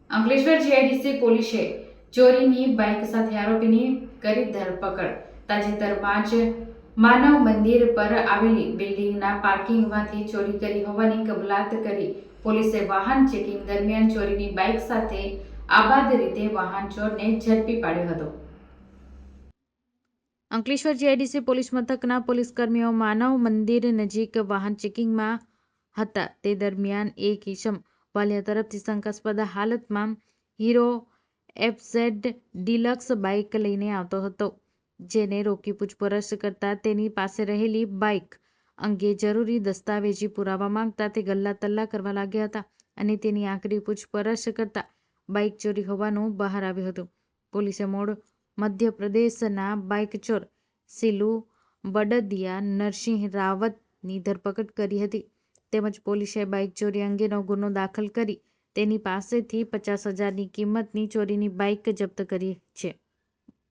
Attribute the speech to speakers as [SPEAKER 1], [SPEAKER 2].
[SPEAKER 1] Ankleshwar GIDC પોલીસે ચોરીની bike સાથે આરોપીની કરી ધરપકડ. તાજેતરમાં જ માનવ મંદિર પર આવેલી બિલ્ડિંગના પાર્કિંગમાંથી ચોરી કરી હોવાની કબૂલાત કરી પોલીસે વાહન ચેકિંગ દરમિયાન ચોરીની બાઇક સાથે આબાદ રીતે વાહન ચોરને ઝડપી પાડ્યો હતો. અંકલેશ્વર જીઆઈડીસી પોલીસ મથકના પોલીસકર્મીઓ માનવ મંદિર નજીક વાહન ચેકિંગમાં હતા તે દરમિયાન એક ઈસમ વાલિયા તરફથી શંકાસ્પદ હાલતમાં હીરો એફઝેડ ડિલક્સ બાઇક લઈને આવતો હતો, જેને રોકી પૂછપરછ કરતા તેની પાસે રહેલી બાઇક અંગે જરૂરી દસ્તાવેજી પુરાવા માંગતા તે ગલ્લા તલ્લા કરવા લાગ્યા હતા અને તેની આકરી પૂછપરછ કરતા બાઇક ચોરી હોવાનું બહાર આવ્યું હતું. પોલીસે મૂળ મધ્યપ્રદેશના બાઇક ચોર સિલુ બડદિયા નરસિંહ રાવતની ધરપકડ કરી હતી તેમજ પોલીસે બાઇક ચોરી અંગેનો ગુનો દાખલ કરી તેની પાસેથી 50,000ની કિંમતની ચોરીની બાઇક જપ્ત કરી છે.